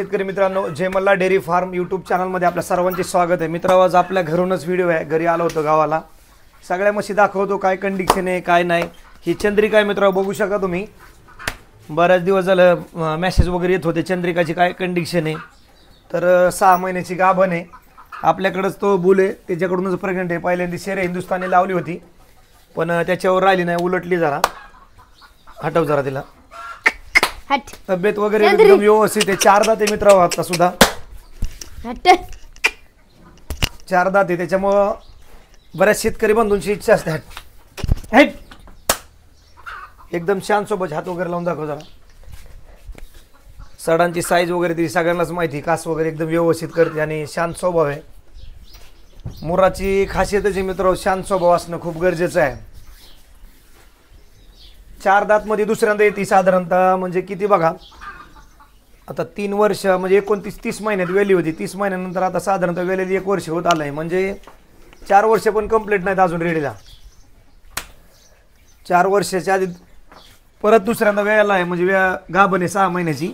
शेतकरी मित्रांनो, जय Malhar dairy form YouTube चॅनलमध्ये आपल्या सर्वांचे स्वागत आहे. मित्रांनो, आज आपल्या घरूनच व्हिडिओ आहे. घरी आलो होतो गावाला, सगळ्या म्हशी दाखवतो काय कंडिशन आहे काय नाही. ही चंद्रिका आहे मित्रांनो, बघू शकता तुम्ही. बऱ्याच दिवस झालं मेसेज वगैरे येत होते चंद्रिकाची काय कंडिशन आहे. तर 6 महिन्याची गाभण आहे. आपल्याकडंच तो बुल आहे, त्याच्याकडूनच प्रेग्नंट आहे. पहिल्यांदा शेरे हिंदुस्थानी लावली होती, पण त्याच्यावर राहिली नाही, उलटली. जरा हटव जरा तिला. तब्येत वगैरे एकदम व्यवस्थित आहे. 4 दात आहे मित्रांनो, आता सुद्धा 4 दात आहे. त्याच्यामुळं बऱ्याच शेतकरी बंधूंची इच्छा असते. एकदम शांत सोबत हात वगैरे लावून दाखव जरा. सडांची साईज वगैरे ती सगळ्यांनाच माहिती. कास वगैरे एकदम व्यवस्थित करते आणि शांत स्वभाव आहे. मुराची खासियतच आहे मित्रांनो, शांत स्वभाव असणं खूप गरजेचं आहे. 4 दात मध्ये दुसऱ्यांदा येते साधारणतः. म्हणजे किती बघा, आता 3 वर्ष म्हणजे 29-30 महिन्यात वेली होती. 30 महिन्यानंतर आता साधारणतः वेलेली 1 वर्ष होत आलं आहे. म्हणजे 4 वर्ष पण कंप्लीट नाहीत अजून रेडीला. 4 वर्षाच्या आधी परत दुसऱ्यांदा वेळेला आहे. म्हणजे गाभण आहे 6 महिन्याची.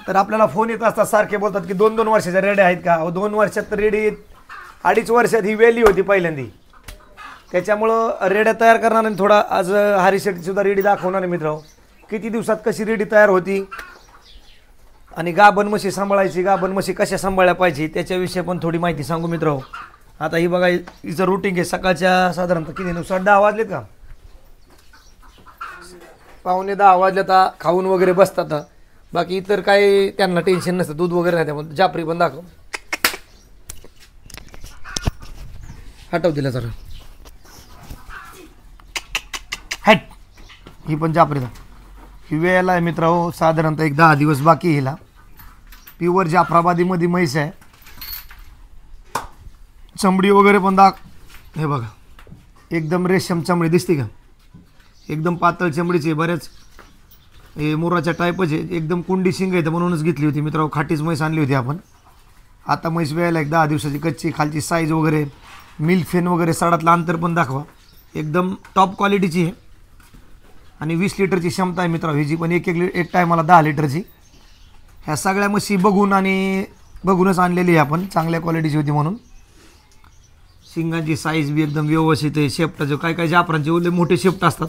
तर आपल्याला फोन येत असतात, सारखे बोलतात की 2-2 वर्षाच्या रेड्या आहेत का. 2 वर्षात तर रेडी 2.5 वर्षात ही वेली होती पहिल्यांदी. त्याच्यामुळं रेड्या तयार करणार आणि थोडा आज हरीशेट्टी सुद्धा रेडी दाखवणार आहे मित्रांनो. किती दिवसात कशी रेडी तयार होती आणि गाभण म्हशी सांभाळायची, गाभण म्हशी कशा सांभाळल्या पाहिजे त्याच्याविषयी पण थोडी माहिती सांगू मित्रांनो. आता ही बघा, हिचं रुटीन आहे. सकाळच्या साधारणतः किती 10:30 वाजलेत का, 9:45 वाजले तर खाऊन वगैरे बसतात. बाकी इतर काही त्यांना टेन्शन नसतं, दूध वगैरे नाही. त्यामुळे जाफरी पण दाखव. हटव दिला जरा. हॅट. ही पण जाफरी दा. ही वेळेला आहे मित्रांनो, साधारणतः एक 10 दिवस बाकी. हिला प्युअर जाफराबादीमध्ये म्हैस आहे. चमडी वगैरे पण हे बघा, एकदम रेशम चमडी दिसते का, एकदम पातळ चमडीची. बरेच हे मुराच्या टाईपच आहे. एकदम कुंडी शिंग आहे, म्हणूनच घेतली होती मित्रांनो. खाटीच म्हैस आणली होती आपण. आता म्हैस वेळेला एक 10 दिवसाची कच्ची. खालची साईज वगैरे, मिल्क फेन वगैरे, सडातलं अंतर पण दाखवा. एकदम टॉप क्वालिटीची आहे आणि 20 लिटरची क्षमता आहे मित्रांनो हिची पण. एक टायमाला 10 लिटरची. ह्या सगळ्या म्हशी बघूनच आणलेली आहे आपण, चांगल्या क्वालिटीची होती म्हणून. शिंगांची साईज बी एकदम व्यवस्थित आहे. शेपटाचं काय जाफरांचे ओले मोठे शेपट असतात,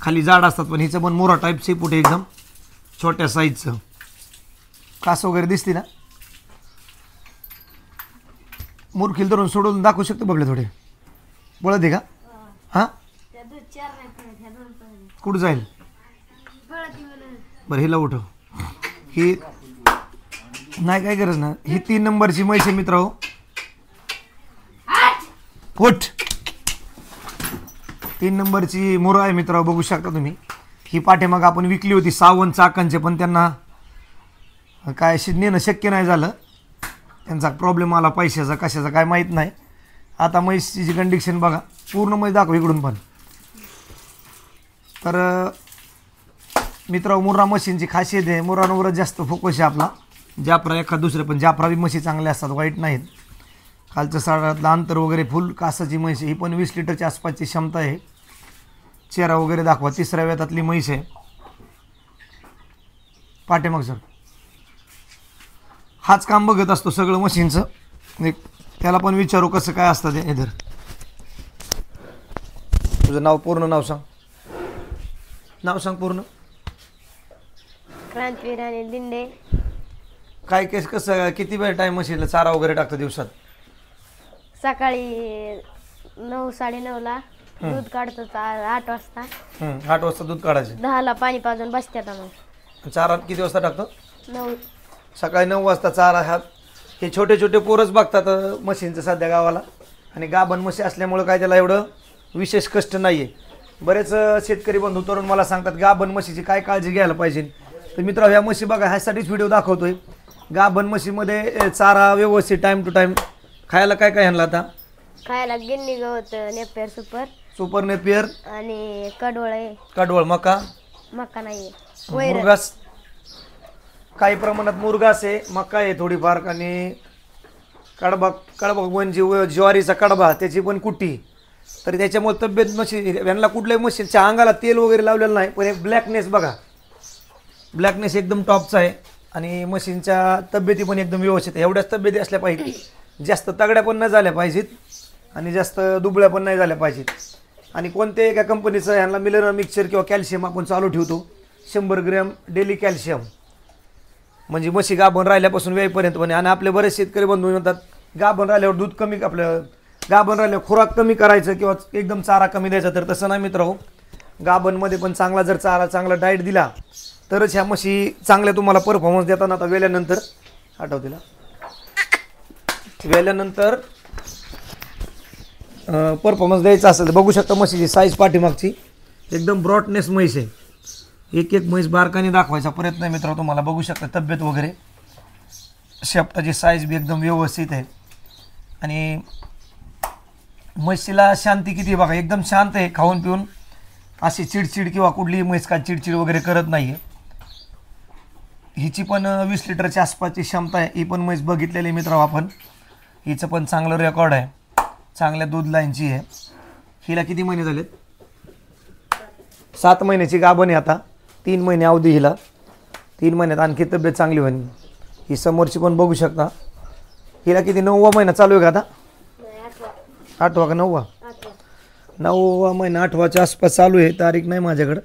खाली जाड असतात, पण हिचं पण मोरा टाईप शेपूट आहे एकदम छोट्या साईजचं. कास वगैरे दिसते ना. मुरखील धरून सोडून दाखवू शकतो बघले थोडे. बोलत आहे का. हां, कुठं जाईल बरं. हिला उठव. ही नाही काय गरज ना. ही 3 नंबरची म्हैस आहे मित्रांनो. उठ. 3 नंबरची मुरा आहे मित्रांनो, बघू शकता तुम्ही. ही पाठीमाग आपण विकली होती 52 चाकांचे, पण त्यांना काय नेणं शक्य नाही झालं. त्यांचा प्रॉब्लेम आला पैशाचा कशाचा काय माहीत नाही. आता म्हैसची कंडिशन बघा, पूर्ण म्हैस दाखव इकडून पण. तर मित्रांनो, मुर्रा मशीनची खासियत आहे, मुर्रांवरच जास्त फोकस आहे आपला. जाफरा एखाद दुसरे, पण जाफरा बी म्हशी चांगल्या असतात, वाईट नाहीत. खालचं साडातलं अंतर वगैरे, फुल कासाची म्हैस. ही पण 20 लिटरच्या आसपासची क्षमता आहे. चेहरा वगैरे दाखवा. 3ऱ्या वेतातली म्हैस आहे. पाठीमाग सर हाच काम बघत असतो सगळं मशीनचं. त्याला पण विचारू कसं काय असतं ते. इधर तुझं नाव, पूर्ण नाव सांग. नाव सांग पूर्ण. क्रांतीवीर आणि लिंडे. काय केस कसं किती वेळ टाईम मशीनला चारा वगैरे टाकतो दिवसात. सकाळी 9-9:30ला दूध काढतो. 8 वाजता. 8 वाजता दूध काढायचे. 10ला पाणी पाजून बसतात मग. चारा किती वाजता टाकतो. 9. सकाळी 9 वाजता चारा. हे छोटे छोटे पोरच बघतात मशीनचं सध्या गावाला. आणि गाभण म्हशी असल्यामुळं काय त्याला एवढं विशेष कष्ट नाही आहे. बरेच शेतकरी बंधू तरुण मला सांगतात गाभण म्हशीची काय काळजी घ्यायला पाहिजे. तर मित्रांनो, ह्या म्हशी बघा, ह्यासाठीच व्हिडिओ दाखवतोय. गाभण म्हशीमध्ये चारा व्यवस्थित टाईम टू टाईम. खायला काय काय आणलं आता. खायला गिन्नी गवत, नेपियर सुपर नेपियर आणि कडवळ आहे. कडवळ, मका नाही, मुरघास. काही प्रमाणात मुरघास आहे, मका आहे थोडीफार, आणि कडबा म्हणजे ज्वारीचा कडबा, त्याची पण कुट्टी. तर त्याच्यामुळे तब्येत म्हशी यांना कुठल्याही म्हशीच्या अंगाला तेल वगैरे लावलेलं नाही. पण एक ब्लॅकनेस बघा, ब्लॅकनेस एकदम टॉपचा आहे. आणि म्हशींच्या तब्येती पण एकदम व्यवस्थित आहे. एवढ्याच तब्येती असल्या पाहिजेत, जास्त तगड्या पण न झाल्या पाहिजेत आणि जास्त दुबळ्या पण नाही झाल्या पाहिजेत. आणि कोणत्याही एका कंपनीचं ह्यांना मिनरल मिक्सचर किंवा कॅल्शियम आपण चालू ठेवतो 100 ग्रॅम डेली कॅल्शियम, म्हणजे म्हशी गाभण राहिल्यापासून वेळेपर्यंत पण. आणि आपले बरेच शेतकरी बंधू म्हणतात गाभण राहिल्यावर दूध कमी, आपलं गाभण राहिल्यावर खुराक कमी करायचं किंवा एकदम चारा कमी द्यायचा. तर तसं नाही मित्रांनो, गाभणमध्ये पण चांगला जर चारा चांगला डाएट दिला तरच ह्या म्हशी चांगल्या तुम्हाला परफॉर्मन्स देताना. आता वेल्यानंतर आठवतीला वेल्यानंतर परफॉर्मन्स द्यायचा असेल तर बघू शकता म्हशीची साईज पाठीमागची एकदम ब्रॉडनेस म्हैस आहे. एक एक म्हैस बारकाने दाखवायचा प्रयत्न आहे मित्रांनो तुम्हाला. बघू शकता तब्येत वगैरे, शेपटाची साईज बी एकदम व्यवस्थित आहे. आणि म्हशीला शांती किती बघा, एकदम शांत आहे. खाऊन पिऊन अशी चिडचिड किंवा कुठलीही म्हैस का चिडचिड वगैरे करत नाही आहे. हिची पण 20 लिटरच्या आसपासची क्षमता आहे. ही पण म्हैस बघितलेली मित्रांनो आपण. हिचं पण चांगलं रेकॉर्ड आहे, चांगल्या दूध लाईनची आहे. हिला किती महिने झालेत? 7 महिन्याची गाभण आहे आता. 3 महिने अवधी हिला. 3 महिन्यात आणखी तब्येत चांगली होईल. ही समोरची पण बघू शकता. हिला किती 9वा महिना चालू आहे का आता? 8वा का 9वा? 9वा महिना 8वाच्या आसपास चालू आहे. तारीख नाही माझ्याकडं,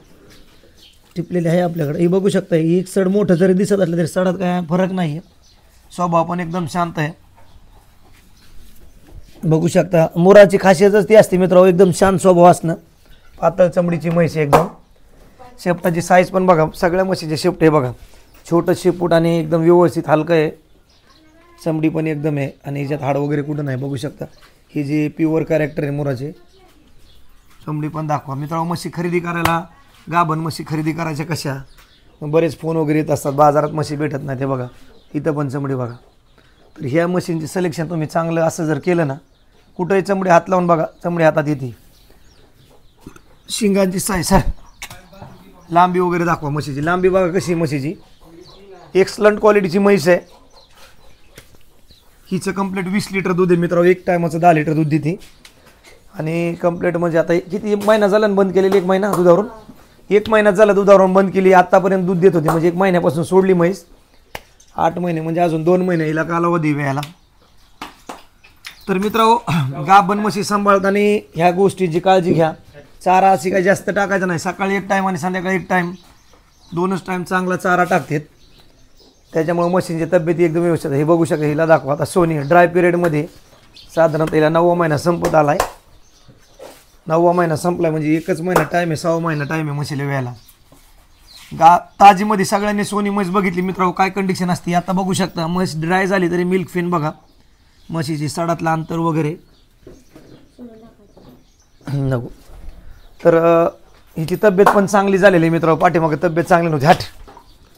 टिपलेली आहे आपल्याकडे. ही बघू शकता. ही एक सड मोठं जरी दिसत असलं तरी सडात काय फरक नाही आहे. स्वभाव पण एकदम शांत आहे. बघू शकता. मुराची खासियतच ती असते मित्रांनो, एकदम शांत स्वभाव असणं. पातळ चमडीची म्हैस एकदम. शेपटाची साईज पण बघा, सगळ्या म्हशीचे शेपट आहे बघा. छोटं शेपूट आणि एकदम व्यवस्थित हलकं आहे. चमडी पण एकदम आहे आणि याच्यात हाड वगैरे कुठं नाही. बघू शकता. ही जी प्युअर कॅरेक्टर आहे मुराचे. चमडी पण दाखवा मित्रांनो. म्हशी खरेदी करायला, गाभण म्हशी खरेदी करायच्या कशा, बरेच फोन वगैरे येत असतात. बाजारात म्हशी भेटत नाही ते बघा. इथं पण चमडी बघा. तर ह्या मशीनचे सिलेक्शन तुम्ही चांगलं असं जर केलं ना, कुठंही चमडी हात लावून बघा, चमडी हातात येते. शिंगांची साईज, लांबी वगैरे दाखवा. म्हशीची लांबी बघा कशी आहे म्हशीची. एक्सलंट क्वालिटीची म्हैस आहे. हिचं कंप्लीट 20 लिटर दूध आहे मित्रांनो. एक टायमाचं 10 लिटर दूध देते. आणि कंप्लीट म्हणजे आता किती महिना झाला बंद केलेली? 1 महिना दुधावरून. 1 महिना झाला दुधावरून बंद केली. आत्तापर्यंत दूध देत होती, म्हणजे 1 महिन्यापासून सोडली म्हैस. 8 महिने म्हणजे अजून 2 महिने हिला कालावधी व्हायला. तर मित्रांनो, गाभण म्हशी सांभाळताना ह्या गोष्टींची काळजी घ्या. चारा अशी काही जास्त टाकायचा नाही. सकाळी 1 टाईम आणि संध्याकाळी 1 टाईम, 2च टाईम चांगला चारा टाकतात. त्याच्यामुळे म्हशींची तब्येती एकदम व्यवस्थित आहे. हे बघू शकता. हिला दाखवा. आता सोनी ड्राय पिरियडमध्ये साधारणतः हिला 9वा महिना संपत आला आहे. 9वा महिना संपला म्हणजे 1च महिना टाईम आहे. 6वा महिना टाईम आहे म्हशीला व्यायला. ताजीमध्ये सगळ्यांनी सोनी म्हैस बघितली मित्रांनो, काय कंडिशन असते आता बघू शकता. म्हैस ड्राय झाली तरी मिल्क फेन बघा. म्हशीची सडातलं अंतर वगैरे नको. तर हिची तब्येत पण चांगली झालेली मित्रांनो. पाठीमागे तब्येत चांगली नव्हती, हट.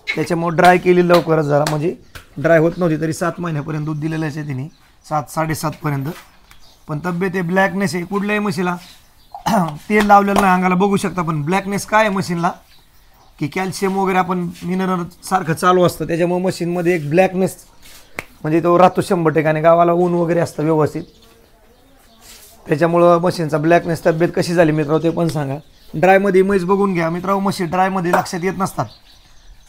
त्याच्यामुळे ड्राय केली लवकरच जरा, म्हणजे ड्राय होत नव्हती. तरी 7 महिन्यापर्यंत दूध दिलेलंच आहे तिने, 7 साडेसात पर्यंत. पण तब्येत आहे, ब्लॅकनेस आहे. कुठल्याही म्हशीला तेल लावलेलं नाही अंगाला बघू शकता. पण ब्लॅकनेस काय आहे मशीनला, की कॅल्शियम वगैरे आपण मिनरल सारखं चालू असतं. त्याच्यामुळे मशीनमध्ये एक ब्लॅकनेस म्हणजे तो राहतो 100%. आणि गावाला ऊन वगैरे असतं व्यवस्थित, त्याच्यामुळं मशीनचा ब्लॅकनेस. तब्येत कशी झाली मित्रांनो ते पण सांगा. ड्रायमध्ये म्हैस बघून घ्या मित्रांनो. म्हशी ड्रायमध्ये लक्षात येत नसतात.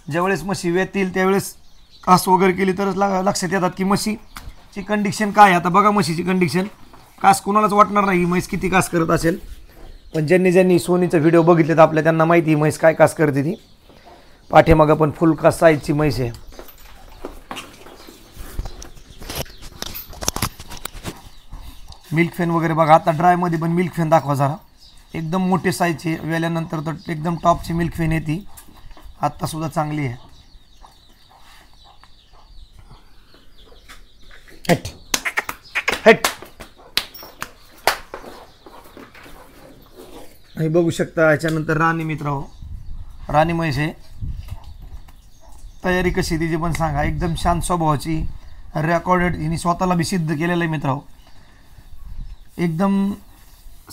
ज्यावेळेस म्हशी वेतील त्यावेळेस कास वगैरे केली तरच लक्षात येतात की म्हशीची कंडिशन काय आहे. आता बघा म्हशीची कंडिशन. कास कुणालाच वाटणार नाही ही म्हैस किती कास करत असेल. पण ज्यांनी सोनीचा व्हिडिओ बघितले तर आपल्या त्यांना माहिती आहे म्हैस काय कास करते ती. पाठीमागं पण फुल कास साईजची म्हैस आहे. मिल्क फॅन वगैरे बघा. आता ड्रायमध्ये पण मिल्क फॅन दाखवा जरा. एकदम मोठे साईजचे. वेल्यानंतर तर एकदम टॉपची मिल्क फॅन येते. आत्तासुद्धा चांगली आहे. हट हट. हे बघू शकता. याच्यानंतर राणी मित्रांनो, राणी म्हैस आहे. तयारी कशी तिची पण सांगा. एकदम शांत स्वभावाची, रेकॉर्डेड, हिने स्वतःला बी सिद्ध केलेलं आहे मित्रांनो. एकदम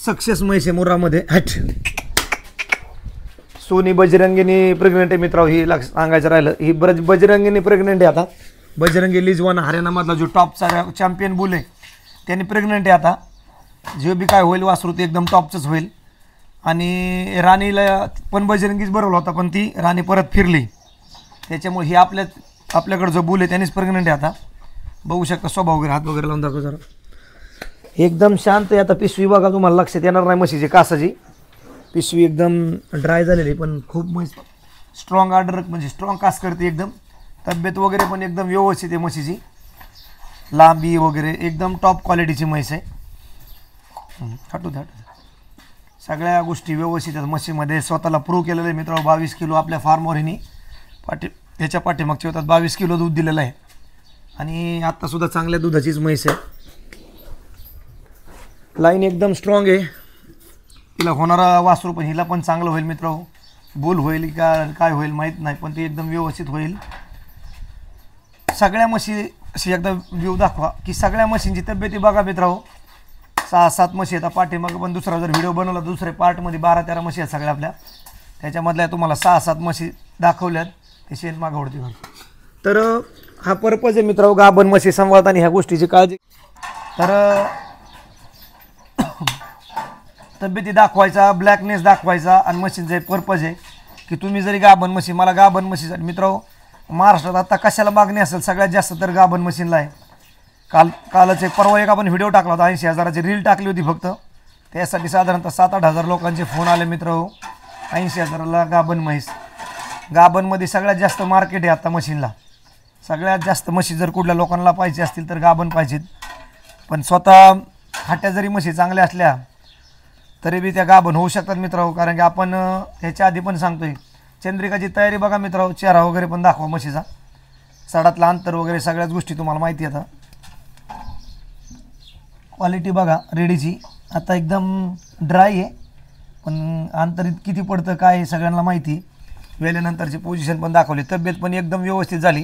सक्सेस म्हैस आहे मुरामध्ये. हट. सोनी बजरंगीनी प्रेग्नेंट आहे मित्रांनो. ही सांगायचं राहिलं, ही बजरंगीनी प्रेग्नेंट आहे आता. बजरंगी लिजवान हरियाणामधला जो टॉपचा चॅम्पियन बुल आहे त्याने प्रेग्नेंट आहे आता. जे बी काय होईल वासरू ते एकदम टॉपचंच होईल. आणि राणीला पण बजरंगीच बरोबर होता, पण ती राणी परत फिरली. त्याच्यामुळे ही आपल्याकडे जो बुल आहे त्यानेच प्रेग्नंट आहे आता. बघू शकता स्वभाव वगैरे, हात वगैरे लावून दाखव जरा. एकदम शांत आहे. आता पिशवी बघा, तुम्हाला लक्षात येणार नाही म्हशीची कासाची. पिशवी एकदम ड्राय झालेली पण खूप म्हैस स्ट्रॉंग ऑर्डर म्हणजे स्ट्रॉंग कास करते एकदम. तब्येत वगैरे पण एकदम व्यवस्थित आहे म्हशीची. लांबी वगैरे एकदम टॉप क्वालिटीची म्हैस आहे. हटू द्या. सगळ्या गोष्टी व्यवस्थित आहेत म्हशीमध्ये. स्वतःला प्रूव्ह केलेलं आहे मित्रांनो. 22 किलो आपल्या फार्मवर हिने त्याच्या पाठीमागच्या होतात 22 किलो दूध दिलेलं आहे. आणि आत्तासुद्धा चांगल्या दुधाचीच म्हैस आहे. लाईन एकदम स्ट्रॉंग आहे. तिला होणारा वासरू पण हिला पण चांगलं होईल मित्रांनो. बुल होईल का काय होईल माहीत नाही, पण ते एकदम व्यवस्थित होईल. सगळ्या म्हशी एकदा व्ह्यू दाखवा की सगळ्या म्हशींची तब्येती बघा मित्रांनो. 6-7 म्हशी आहेत. पाठीमागं पण दुसरा जर व्हिडिओ बनवला दुसऱ्या पार्टमध्ये 12-13 म्हशी आहेत सगळ्या आपल्या. त्याच्यामधल्या तुम्हाला 6-7 म्हशी दाखवल्यात. ते शेण मागं ओढते. तर हा पर्पज आहे मित्रांनो गाभण म्हशी सांभाळताना ह्या गोष्टीची काळजी. तर तब्येती दाखवायचा, ब्लॅकनेस दाखवायचा आणि म्हशींचा पर्पज आहे की तुम्ही जरी गाभण म्हशी, मला गाभण म्हशीसाठी मित्रांनो महाराष्ट्रात आता कशाला मागणी असेल सगळ्यात जास्त तर गाभण म्हशींला आहे. कालच एक परवा एक आपण व्हिडिओ टाकला होता, 80,000ची रील टाकली होती फक्त. त्यासाठी साधारणतः 7-8 हजार लोकांचे फोन आले मित्रांनो. 80,000ला गाभण म्हैस. गाभणमध्ये सगळ्यात जास्त मार्केट आहे आता म्हशींला. सगळ्यात जास्त म्हशी जर कुठल्या लोकांना पाहिजे असतील तर गाभण पाहिजेत. पण स्वतः हाट्या जरी म्हशी चांगल्या असल्या तरी बी त्या गाभण होऊ शकतात मित्रांनो. कारण की आपण ह्याच्या आधी पण सांगतोय चंद्रिकाची तयारी बघा मित्रांनो. चेहरा वगैरे पण दाखवा म्हशीचा. सडातलं अंतर वगैरे सगळ्याच गोष्टी तुम्हाला माहिती आहे. आता क्वालिटी बघा रेडीची. आता एकदम ड्राय आहे पण अंतरित किती पडतं काय सगळ्यांना माहिती. वेल्यानंतरची पोझिशन पण दाखवली. तब्येत पण एकदम व्यवस्थित झाली.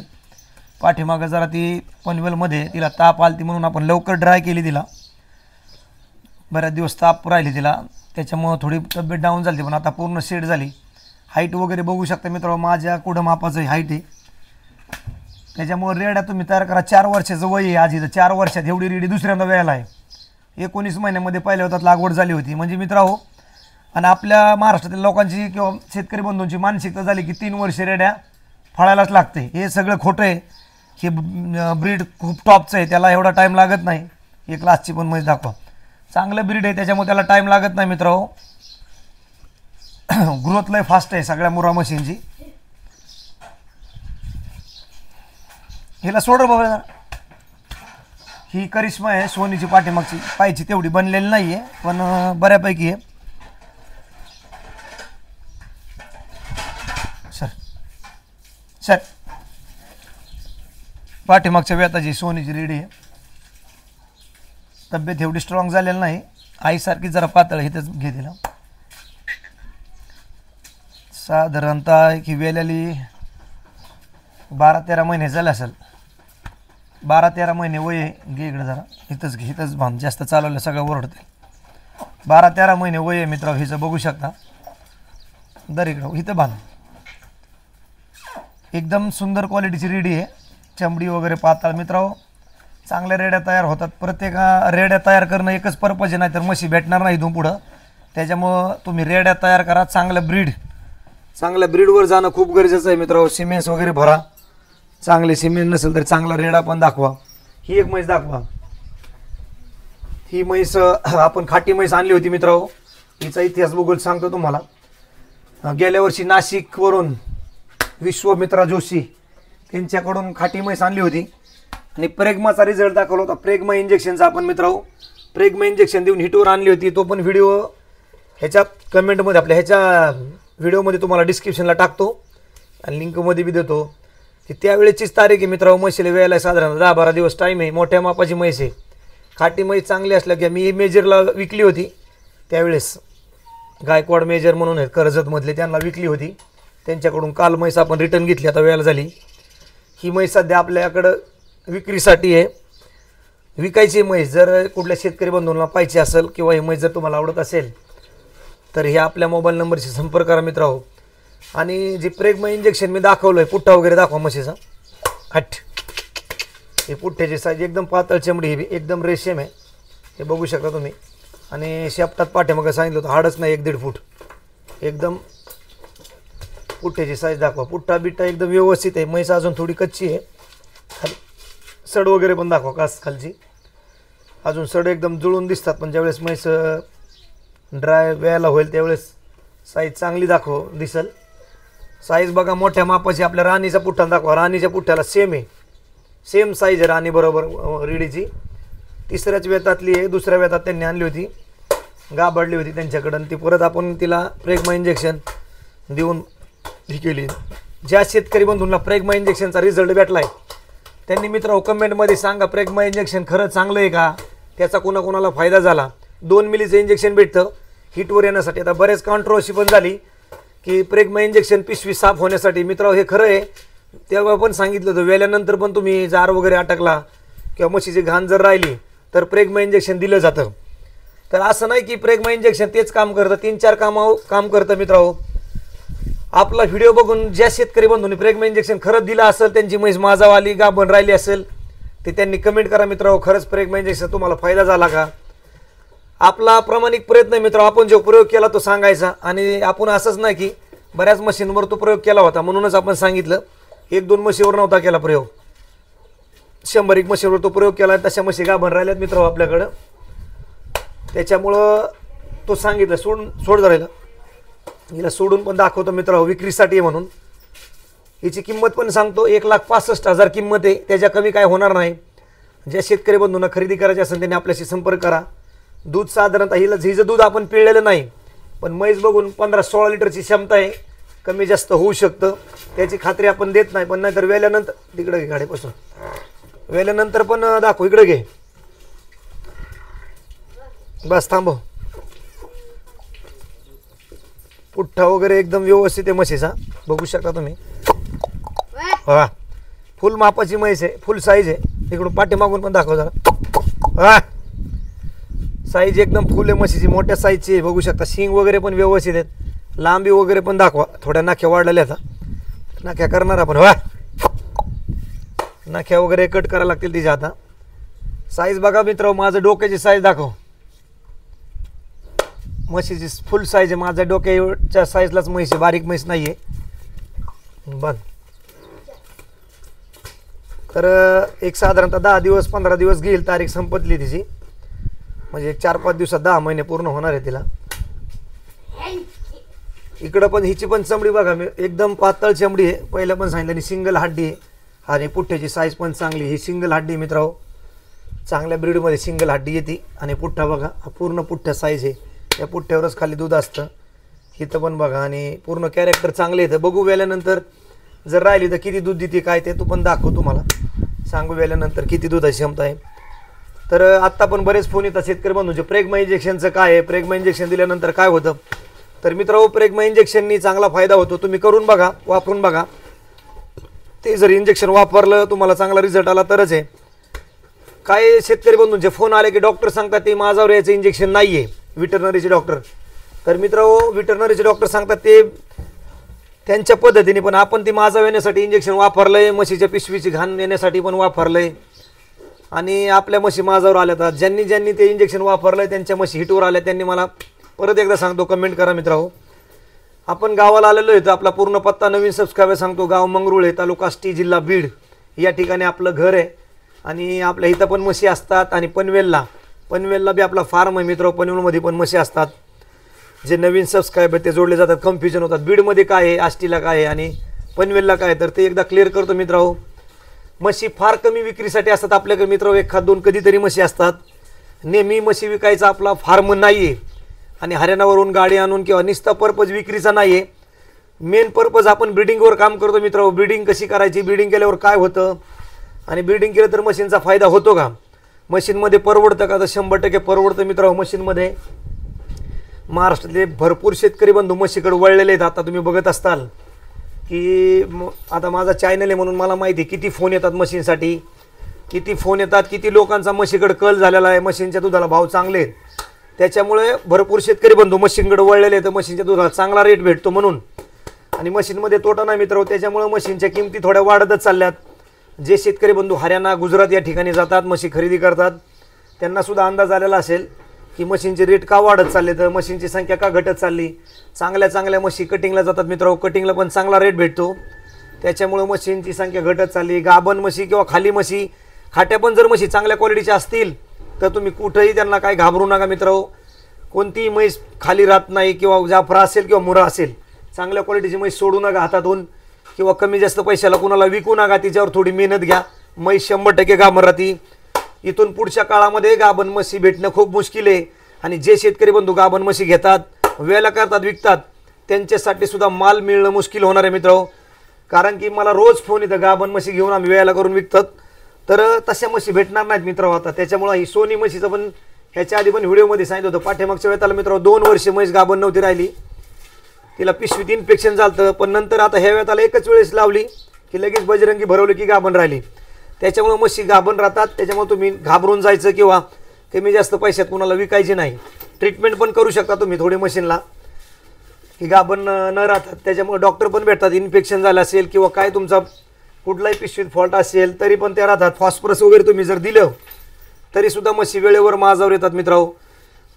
पाठीमागं जरा ती पनवेलमध्ये तिला ताप आलती म्हणून आपण लवकर ड्राय केली तिला. बऱ्याच दिवस ताप राहिली तिला, त्याच्यामुळं थोडी तब्येत डाऊन झाली. पण आता पूर्ण सेट झाली. हाईट वगैरे बघू शकता मित्रांनो. माझ्या कुठं मापाचं हाईट आहे. त्याच्यामुळं रेड्या तुम्ही तयार करा. 4 वर्षाचं वय आहे आजीचं. 4 वर्षात एवढी रेडी दुसऱ्यांदा वेळेला आहे. 19 महिन्यामध्ये पहिल्या होतात लागवड झाली होती म्हणजे मित्रांनो. आणि आपल्या महाराष्ट्रातील लोकांची किंवा शेतकरी बंधूंची मानसिकता झाली की 3 वर्ष रेड्या फळायलाच लागते. हे सगळं खोटं आहे. हे ब्रीड खूप टॉपचं आहे. त्याला एवढा टाईम लागत नाही. एक लास्टची पण म्हैस दाखवा. चांगलं ब्रीड आहे त्याच्यामुळे त्याला टाईम लागत नाही मित्रांनो. ग्रोथ लय फास्ट आहे सगळ्या मुरा मशीनची. हिला सोड बाबा. ही करिश्मा आहे सोनीची. पाठीमागची पायची तेवढी बनलेली नाही आहे पण बऱ्यापैकी आहे. सर पाठीमागच्या वेताची सोनीची रेडी आहे. तब्येत एवढी स्ट्रॉंग झालेली नाही. आईसारखी जरा पातळ. इथंच घे तिला. साधारणतः ही वेलेली 12-13 महिने झाले असेल. 12-13 महिने वय आहे. घे इकडे जरा. इथंच घे. इथंच बांध. जास्त चालवलं सगळं ओरडते. 12-13 महिने वय आहे मित्रांनो. हिचं बघू शकता. दर इकडं इथं बांध. एकदम सुंदर क्वालिटीची रेडी आहे. चमडी वगैरे पातळ मित्रांनो. चांगल्या रेड्या तयार होतात. प्रत्येक रेड्या तयार करणं एकच पर्पज आहे, नाही तर म्हशी भेटणार नाही इथून पुढं. त्याच्यामुळं तुम्ही रेड्या तयार करा. चांगलं ब्रीड. चांगल्या ब्रीडवर जाणं खूप गरजेचं आहे मित्रांनो. सिमेंट्स वगैरे भरा. चांगले सिमेंट नसेल तर चांगला रेडा पण दाखवा. ही एक म्हैस दाखवा. ही म्हैस आपण खाटी म्हैस आणली होती मित्रांनो. हिचा इतिहास भूगोल सांगतो तुम्हाला. गेल्या वर्षी नाशिकवरून विश्वमित्रा जोशी त्यांच्याकडून खाटी म्हैस आणली होती आणि प्रेग्माचा रिझल्ट दाखवला होता. प्रेग्मा इंजेक्शनचा आपण मित्रांनो प्रेग्मा इंजेक्शन देऊन हिटवर आणली होती. तो पण व्हिडिओ ह्याच्या कमेंटमध्ये आपल्या ह्याच्या व्हिडिओमध्ये तुम्हाला डिस्क्रिप्शनला टाकतो आणि लिंकमध्ये बी देतो. की त्यावेळेचीच तारीख आहे मित्रांनो. म्हशीला वेळेला साधारण 10-12 दिवस टाईम आहे. मोठ्या मापाची म्हैस आहे. खाटी म्हैस चांगली असल्या की मी मेजरला विकली होती त्यावेळेस. गायकवाड मेजर म्हणून आहेत कर्जतमधले, त्यांना विकली होती. त्यांच्याकडून काल म्हैस आपण रिटर्न घेतली. आता वेळेला झाली. ही म्हैस सध्या आपल्याकडं विक्रीसाठी आहे. विकायची म्हैस जर कुठल्या शेतकरी बंधूंना पाहिजे असेल किंवा ही म्हैस जर तुम्हाला आवडत असेल तर हे आपल्या मोबाईल नंबरशी संपर्क करा मित्रांनो. आणि जी प्रेग्मा इंजेक्शन मी दाखवलं आहे, पुठ्ठा वगैरे दाखवा म्हशीचा. हट. हे पुठ्ठ्याची साईज एकदम पातळ चमडी. ही एकदम रेशम आहे. हे बघू शकता तुम्ही. आणि शेपटात पाठीमागं सांगितलं होतं हाडच नाही 1-1.5 फूट. एकदम पुठ्ठ्याची साईज दाखवा. पुठ्ठा बिट्टा एकदम व्यवस्थित आहे. म्हैस अजून थोडी कच्ची आहे. खाली सड वगैरे पण दाखवा कास खालची. अजून सड एकदम जुळून दिसतात, पण ज्यावेळेस म्हैस ड्राय व्यायला होईल त्यावेळेस साईज चांगली दिसल. साईज बघा मोठ्या मापाची. आपल्या राणीचा पुठ्ठा दाखवा. राणीच्या पुठ्ठ्याला सेम आहे, सेम साईज आहे राणी बरोबर रेडीची. तिसऱ्याच वेतातली आहे. दुसऱ्या वेतात त्यांनी आणली होती, गाभाडली होती त्यांच्याकडं. ती परत आपण तिला प्रेग्मा इंजेक्शन देऊन ही केली. ज्या शेतकरी बंधूंना प्रेग्मा इंजेक्शनचा रिझल्ट भेटला आहे त्यांनी मित्रांनो कमेंटमध्ये सांगा प्रेग्मा इंजेक्शन खरं चांगलं आहे का, त्याचा कोणाकोणाला फायदा झाला. 2 मिलीचं इंजेक्शन भेटतं हिटवर येण्यासाठी. आता बरेच कॉन्ट्रोवर्सी पण झाली की प्रेग्मा इंजेक्शन पिशवी साफ होण्यासाठी. मित्रांनो हे खरं आहे. तेव्हा पण सांगितलं होतं वेल्यानंतर पण तुम्ही जार वगैरे अटकला किंवा म्हशीची घाण जर राहिली तर प्रेग्मा इंजेक्शन दिलं जातं. तर असं नाही की प्रेग्मा इंजेक्शन तेच काम करतं, 3-4 काम करतं मित्रांनो. आपला व्हिडिओ बघून ज्या शेतकरी बंधूंनी प्रेग्मा इंजेक्शन खरंच दिलं असेल, त्यांची म्हैस माझावाली गाभण राहिली असेल, ते त्यांनी कमेंट करा मित्रांनो. खरंच प्रेग्मा इंजेक्शन तुम्हाला फायदा झाला का. आपला प्रामाणिक प्रयत्न आहे मित्रांनो. आपण जो प्रयोग केला तो सांगायचा. आणि आपण असंच नाही की बऱ्याच मशीनवर तो प्रयोग केला होता म्हणूनच आपण सांगितलं. 1-2 म्हशीवर नव्हता केला प्रयोग, 100-1 म्हशीवर तो प्रयोग केला. तशा म्हशी गाभण राहिल्यात मित्रांनो आपल्याकडं. त्याच्यामुळं तो सांगितलं. सोड धरायला हिला सोडून पण दाखवतो मित्रांनो विक्रीसाठी आहे म्हणून. हिची किंमत पण सांगतो 1,65,000 किंमत आहे. त्याच्या कमी काय होणार नाही. ज्या शेतकरी बंधूंना खरेदी करायची असेल त्यांनी आपल्याशी संपर्क करा. दूध साधारणतः हिचं दूध आपण पिळलेलं नाही, पण म्हैस बघून 15-16 लिटरची क्षमता आहे. कमी जास्त होऊ शकतं त्याची खात्री आपण देत नाही. पण नाहीतर वेल्यानंतर तिकडे घे गाडीपासून, वेल्यानंतर पण दाखव. इकडे घे बस, थांबव. पुठ्ठा वगैरे एकदम व्यवस्थित आहे म्हशीचा, बघू शकता तुम्ही. हा फुल मापाची म्हैस आहे, फुल साईज आहे. इकडून पाठीमागून पण दाखव जरा. हा साईज एकदम फुल आहे म्हशीची, मोठ्या साईजची आहे. बघू शकता शिंग वगैरे पण व्यवस्थित आहेत. लांबी वगैरे पण दाखवा. थोड्या नाख्या वाढलेल्या आता, नाख्या करणार आपण. वा नाख्या वगैरे कट करायला लागतील तिच्या आता. साईज बघा मित्र, माझं डोक्याची साईज दाखव. म्हशीची फुल साईज आहे. माझ्या डोक्याच्या साईजलाच म्हैस आहे, बारीक म्हैस नाही आहे. बघ तर एक साधारणतः 10 दिवस 15 दिवस घेईल. तारीख संपतली तिची, म्हणजे 4-5 दिवसात 10 महिने पूर्ण होणार आहे तिला. इकडं पण हिची पण चमडी बघा मी एकदम पातळ चमडी आहे. पहिलं पण सांगितलं आणि सिंगल हड्डी आहे. आणि पुठ्ठ्याची साईज पण चांगली. ही सिंगल हड्डी मित्रांनो, चांगल्या ब्रीडमध्ये सिंगल हड्डी येते. आणि पुठ्ठा बघा पूर्ण पुठ्ठ्या साईज आहे. त्या पुठ्ठ्यावरच खाली दूध असतं. हिथं पण बघा. आणि पूर्ण कॅरेक्टर चांगले येतं. बघू वेल्यानंतर जर राहिली तर किती दूध देते काय ते तू पण दाखव. तुम्हाला सांगू वेल्यानंतर किती दुधाची क्षमता आहे. तर आत्ता पण बरेच फोन येतात शेतकरी बंधूंचे प्रेग्मा इंजेक्शनचं काय आहे, प्रेग्मा इंजेक्शन दिल्यानंतर काय होतं. तर मित्रांनो प्रेग्मा इंजेक्शननी चांगला फायदा होतो. तुम्ही करून बघा, वापरून बघा. ते जर इंजेक्शन वापरलं तुम्हाला चांगला रिझल्ट आला तरच आहे. काय शेतकरी बंधूंचे फोन आले की डॉक्टर सांगतात ते माझ्यावर याचं इंजेक्शन नाही आहे, व्हेटरनरीचे डॉक्टर. तर मित्रांनो व्हेटरनरीचे डॉक्टर सांगतात ते त्यांच्या पद्धतीने, पण आपण ती माझा येण्यासाठी इंजेक्शन वापरलं आहे. म्हशीच्या पिशवीची घाण येण्यासाठी पण वापरलं आहे. आणि आपल्या म्हशी माझ्यावर आल्या. तर ज्यांनी ते इंजेक्शन वापरलं आहे त्यांच्या म्हशी हिटवर आल्या. त्यांनी मला परत एकदा सांगतो, कमेंट करा मित्रांनो. आपण गावाला आलेलो आहे. तर आपला पूर्ण पत्ता नवीन सबस्क्रायबर सांगतो. गाव मंगरुळे, तालुका आष्टी, जिल्हा बीड या ठिकाणी आपलं घर आहे. आणि आपल्या इथं पण म्हशी असतात. आणि पनवेलला बी आपला फार्म आहे मित्रांनो. पनवेलमध्ये पण म्हशी असतात. जे नवीन सबस्क्रायबर ते जोडले जातात, कन्फ्युजन होतात बीडमध्ये काय आहे, आष्टीला काय आहे आणि पनवेलला काय आहे. तर ते एकदा क्लिअर करतो मित्रांनो. म्हशी फार कमी विक्रीसाठी असतात आपल्याकडे मित्रांनो. 1-2 कधीतरी म्हशी असतात. नेहमी म्हशी विकायचा आपला फार्म नाही आहे. आणि हरियाणावरून गाडी आणून किंवा निस्ता पर्पज विक्रीचा नाही आहे. मेन पर्पज आपण ब्रीडिंगवर काम करतो मित्रांनो. ब्रीडिंग कशी करायची, ब्रीडिंग केल्यावर काय होतं आणि ब्रीडिंग केलं तर मशीनचा फायदा होतो का, मशीनमध्ये परवडतं का. तर 100% परवडतं मित्रांनो. मशीनमध्ये महाराष्ट्रातले भरपूर शेतकरी बंधू म्हशीकडे वळलेले आहेत. आता तुम्ही बघत असताल की आता माझा चॅनल आहे म्हणून मला माहिती आहे किती फोन येतात मशीनसाठी, किती फोन येतात, किती लोकांचा म्हशीकडे कल झालेला आहे. मशीनच्या दुधाला भाव चांगले आहेत. त्याच्यामुळे भरपूर शेतकरी बंधू मशीनकडे वळलेले आहेत. मशीनच्या दुधाला चांगला रेट भेटतो म्हणून. आणि मशीनमध्ये तोटा नाही मित्रांनो. त्याच्यामुळे मशीनच्या किमती थोड्या वाढतच चालल्यात. जे शेतकरी बंधू हरियाणा गुजरात या ठिकाणी जातात म्हशी खरेदी करतात त्यांनासुद्धा अंदाज आलेला असेल की मशीनचे रेट का वाढत चालले, तर मशीनची संख्या का घटत चालली. चांगल्या चांगल्या म्हशी कटिंगला जातात मित्रांनो, कटिंगला पण चांगला रेट भेटतो, त्याच्यामुळं मशीनची संख्या घटत चालली. गाभण म्हशी किंवा खाली म्हशी, खाट्या पण जर म्हशी चांगल्या क्वालिटीच्या असतील तर तुम्ही कुठंही त्यांना काय घाबरू नका मित्रांनो. कोणतीही म्हैस खाली राहत नाही, किंवा जाफरा असेल किंवा मुरा असेल, चांगल्या क्वालिटीची म्हैस सोडू नका हातातून, किंवा कमी जास्त पैशाला कुणाला विकू नका. तिच्यावर थोडी मेहनत घ्या, म्हैस 100% गाभण राहती. इथून पुढच्या काळामध्ये गाभण म्हशी भेटणं खूप मुश्किल आहे. आणि जे शेतकरी बंधू गाभण म्हशी घेतात, वेळेला करतात, विकतात, त्यांच्यासाठी सुद्धा माल मिळणं मुश्किल होणार आहे मित्रांनो. कारण की मला रोज फोन येतं, गाभण म्हशी घेऊन आम्ही वेळेला करून विकतात, तर तशा म्हशी भेटणार नाहीत मित्रांनो आता. त्याच्यामुळे ही सोनी म्हशीचं पण ह्याच्या आधी पण व्हिडिओमध्ये सांगितलं होतं. पाठीमागच्या वेळेला मित्रांनो 2 वर्ष म्हैस गाभण नव्हती राहिली, तिला पिशवीत इन्फेक्शन झालं. पण नंतर आता ह्या वेळेला एकच वेळेस लावली की लगेच बजरंगी भरवली की गाभण राहिली. त्याच्यामुळे म्हशी गाभण राहतात. त्याच्यामुळे तुम्ही घाबरून जायचं किंवा कमी जास्त पैशात कुणाला विकायची नाही. ट्रीटमेंट पण करू शकता तुम्ही थोडी मशीनला की गाभण न राहतात. त्याच्यामुळे डॉक्टर पण भेटतात. इन्फेक्शन झालं असेल किंवा काय तुमचा कुठलाही पिशवीत फॉल्ट असेल तरी पण त्या राहतात. फॉस्फरस वगैरे तुम्ही जर दिलं तरीसुद्धा म्हशी वेळेवर माझावर येतात मित्रांनो.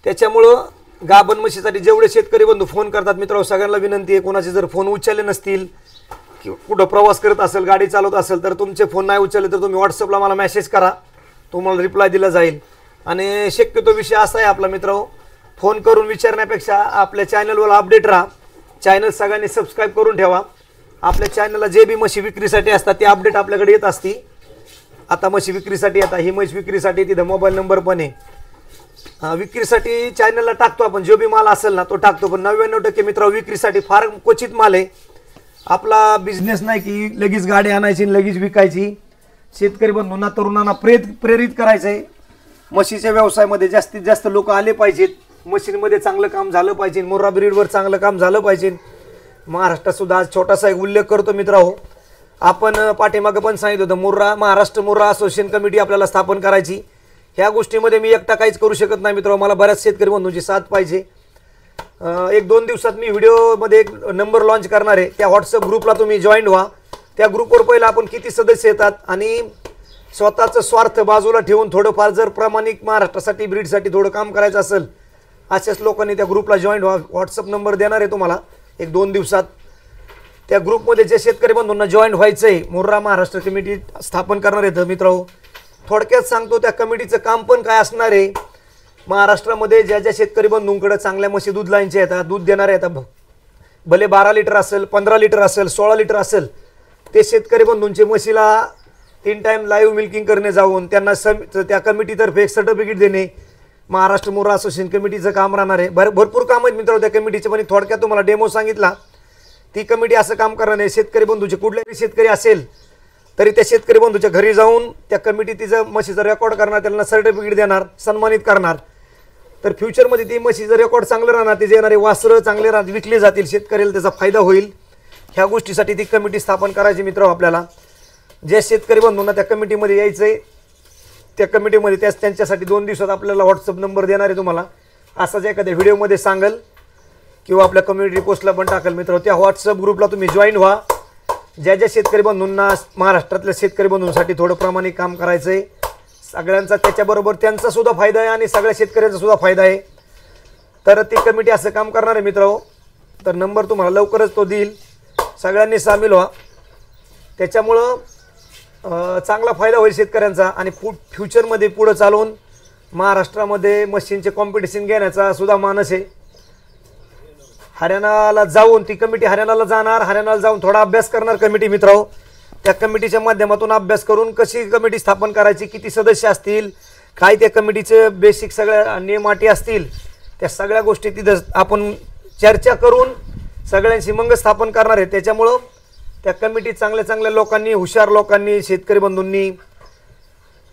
त्याच्यामुळं गाभण म्हशीसाठी जेवढे शेतकरी बंधू फोन करतात मित्रांनो, सगळ्यांना विनंती आहे, कोणाचे जर फोन उचलले नसतील किंवा कुठं प्रवास करत असेल, गाडी चालवत असेल, तर तुमचे फोन नाही उचलले तर तुम्ही व्हॉट्सअपला मला मेसेज करा, तुम्हाला रिप्लाय दिला जाईल. आणि शक्यतो विषय असा आहे आपला मित्रांनो, फोन करून विचारण्यापेक्षा आपल्या चॅनलवर अपडेट राहा. चॅनल सगळ्यांनी सबस्क्राईब करून ठेवा. आपल्या चॅनलला जे बी म्हशी विक्रीसाठी असतात ते अपडेट आपल्याकडे येत असती. आता म्हशी विक्रीसाठी येतात, ही म्हशी विक्रीसाठी तिथं मोबाईल नंबर पण आहे. विक्रीसाठी चॅनलला टाकतो आपण, जो बी माल असेल ना तो टाकतो. पण 99% मित्रांनो विक्रीसाठी फार क्वचित माल आहे. आपला बिझनेस नाही की लगेच गाडी आणायची लगेच विकायची. शेतकरी बंधूंना, तरुणांना प्रेरित करायचं आहे. म्हशीच्या व्यवसायामध्ये जास्तीत जास्त लोक आले पाहिजेत. मशीनमध्ये चांगलं काम झालं पाहिजे, मुर्रा ब्रीडवर चांगलं काम झालं पाहिजे. महाराष्ट्रात सुद्धा आज छोटासा एक उल्लेख करतो मित्रांनो. आपण पाठीमागं पण सांगितलं होतं, महाराष्ट्र मुर्रा असोसिएशन कमिटी आपल्याला स्थापन करायची. ह्या गोष्टीमध्ये मी एकटा काहीच करू शकत नाही मित्रांनो, मला बऱ्याच शेतकरी बंधूंची साथ पाहिजे. 1-2 दिवसात मी व्हिडिओमध्ये एक नंबर लॉन्च करणार आहे. त्या व्हॉट्सअप ग्रुपला तुम्ही जॉईन व्हा. त्या ग्रुपवर पहिला आपण किती सदस्य येतात आणि स्वतःचं स्वार्थ बाजूला ठेवून थोडंफार जर प्रामाणिक महाराष्ट्रासाठी ब्रीडसाठी थोडं काम करायचं असेल, अशाच लोकांनी त्या ग्रुपला जॉईन व्हा. व्हॉट्सअप नंबर देणार आहे तुम्हाला 1-2 दिवसात. त्या ग्रुपमध्ये जे शेतकरी बंधूंना जॉईन व्हायचं आहे, मुर्रा महाराष्ट्र कमिटी स्थापन करणार आहे मित्रांनो. थोडक्यात सांगतो त्या कमिटीचं काम पण काय असणार आहे. महाराष्ट्रामध्ये ज्या ज्या शेतकरी बंधूंकडे चांगल्या म्हशी दूध लाईनचे येतात, दूध देणारे येतात, भले 12 लिटर असेल, 15 लिटर असेल, 16 लिटर असेल, ते शेतकरी बंधूंचे म्हशीला 3 टाईम लाईव्ह मिल्किंग करणे जाऊन त्यांना त्या कमिटीतर्फे एक सर्टिफिकेट देणे, महाराष्ट्र मुर्रा असोसिएशन कमिटीचं काम राहणार आहे. भरपूर काम आहेत मित्रांनो त्या कमिटीचे. पण थोडक्यात तुम्हाला डेमो सांगितला. ती कमिटी असं काम करणार आहे, शेतकरी बंधूचे कुठल्याही शेतकरी असेल तरी त्या शेतकरी बंधूच्या घरी जाऊन त्या कमिटी तिचं म्हशीचं रेकॉर्ड करणार, त्यांना सर्टिफिकेट देणार, सन्मानित करणार. तर फ्युचरमध्ये ती म्हशीचं रेकॉर्ड चांगलं राहणार, तिचे येणारे वासरं चांगले विकले जातील, शेतकऱ्याला त्याचा फायदा होईल. ह्या गोष्टीसाठी ती कमिटी स्थापन करायची मित्रांनो आपल्याला. ज्या शेतकरी बंधूंना त्या कमिटीमध्ये यायचं आहे, त्या कमिटीमध्ये त्यांच्यासाठी 2 दिवसात आपल्याला व्हॉट्सअप नंबर देणार आहे तुम्हाला. असाच एखाद्या व्हिडिओमध्ये सांगेल किंवा आपल्या कम्युनिटी पोस्टला पण टाकेल मित्रांनो. त्या व्हॉट्सअप ग्रुपला तुम्ही जॉईन व्हा. ज्या ज्या शेतकरी बंधूंना महाराष्ट्रातल्या शेतकरी बंधूंसाठी थोडं प्रामाणिक काम करायचं आहे, सगळ्यांचा त्याच्याबरोबर त्यांचा सुद्धा फायदा आहे आणि सगळ्या शेतकऱ्यांचा सुद्धा फायदा आहे. तर ती कमिटी असं काम करणार आहे मित्रांनो. तर नंबर तुम्हाला लवकरच तो देईल, सगळ्यांनी सामील व्हा. त्याच्यामुळं चांगला फायदा होईल शेतकऱ्यांचा. आणि फ्युचरमध्ये पुढं चालवून महाराष्ट्रामध्ये मशीनचे कॉम्पिटिशन घेण्याचा सुद्धा मानस आहे. हरियाणाला जाऊन ती कमिटी हरियाणाला जाणार, हरियाणाला जाऊन थोडा अभ्यास करणार कमिटी मित्रांनो. त्या कमिटीच्या माध्यमातून अभ्यास करून कशी कमिटी स्थापन करायची, किती सदस्य असतील, काय त्या कमिटीचे बेसिक सगळ्या नियम अटी असतील, त्या सगळ्या गोष्टी तिथं आपण चर्चा करून सगळ्यांशी मग स्थापन करणार आहे. त्याच्यामुळं त्या कमिटीत चांगल्या चांगल्या लोकांनी, हुशार लोकांनी, शेतकरी बंधूंनी,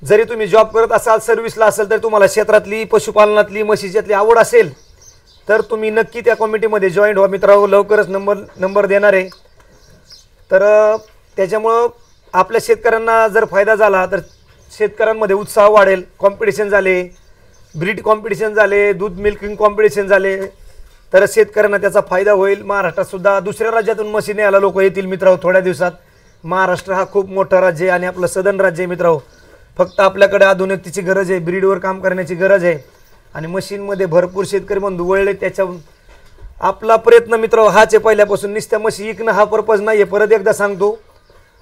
जरी तुम्ही जॉब करत असाल, सर्व्हिसला असेल, तर तुम्हाला क्षेत्रातली, पशुपालनातली, म्हशीच्यातली आवड असेल तर तुम्ही नक्की त्या कमिटीमध्ये जॉईन व्हा मित्रांनो. लवकरच नंबर देणार आहे. तर त्याच्यामुळं आपल्या शेतकऱ्यांना जर फायदा झाला तर शेतकऱ्यांमध्ये उत्साह वाढेल. कॉम्पिटिशन झाले, ब्रीड कॉम्पिटिशन झाले, दूध मिल्किंग कॉम्पिटिशन झाले तर शेतकऱ्यांना त्याचा फायदा होईल. महाराष्ट्रात सुद्धा दुसऱ्या राज्यातून म्हशी न्यायला लोक येतील मित्रांनो थोड्या दिवसात. महाराष्ट्र हा खूप मोठा राज्य आहे आणि आपलं सदन राज्य आहे मित्रांनो. फक्त आपल्याकडे आधुनिकतेची गरज आहे, ब्रीडवर काम करण्याची गरज आहे. आणि मशीनमध्ये भरपूर शेतकरी बंधू वळले. त्याच्या आपला प्रयत्न मित्र हाच आहे पहिल्यापासून. नुसत्या म्हशी विकणं हा पर्पज नाही आहे. परत एकदा सांगतो,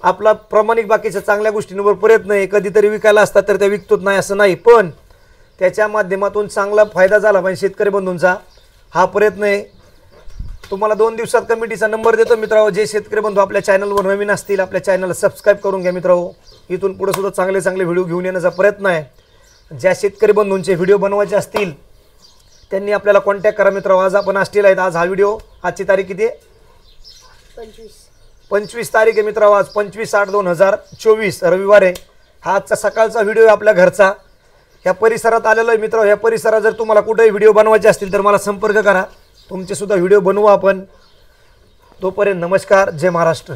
आपला प्रामाणिक बाकीच्या चांगल्या गोष्टींवर प्रयत्न आहे. कधीतरी विकायला असतात तर त्या विकतोच नाही असं नाही, पण त्याच्या माध्यमातून चांगला फायदा झाला पाहिजे शेतकरी बंधूंचा, हा प्रयत्न आहे. तुम्हाला 2 दिवसात कमिटीचा नंबर देतो मित्रांनो. जे शेतकरी बंधू आपल्या चॅनलवर नवीन असतील आपल्या चॅनलला सबस्क्राईब करून घ्या मित्रांनो. इथून पुढे सुद्धा चांगले चांगले व्हिडिओ घेऊन येण्याचा प्रयत्न आहे. ज्या शेतकरी बंधूंचे व्हिडिओ बनवायचे असतील त्यांनी आपल्याला कॉन्टॅक्ट करा मित्रांनो. आज आपण आष्टीला आहेत. आज हा व्हिडिओ, आजची तारीख किती आहे? 25 तारीख आहे मित्रांनो. आज 25/8/2024 रविवार आहे. हा आजचा सकाळचा व्हिडिओ आहे आपल्या घरचा. ह्या परिसरात आलेलो आहे मित्रांनो. ह्या परिसरात जर तुम्हाला कुठेही व्हिडिओ बनवायचे असतील तर मला संपर्क करा. तुमचे सुद्धा व्हिडिओ बनवू आपण. तोपर्यंत नमस्कार. जय महाराष्ट्र.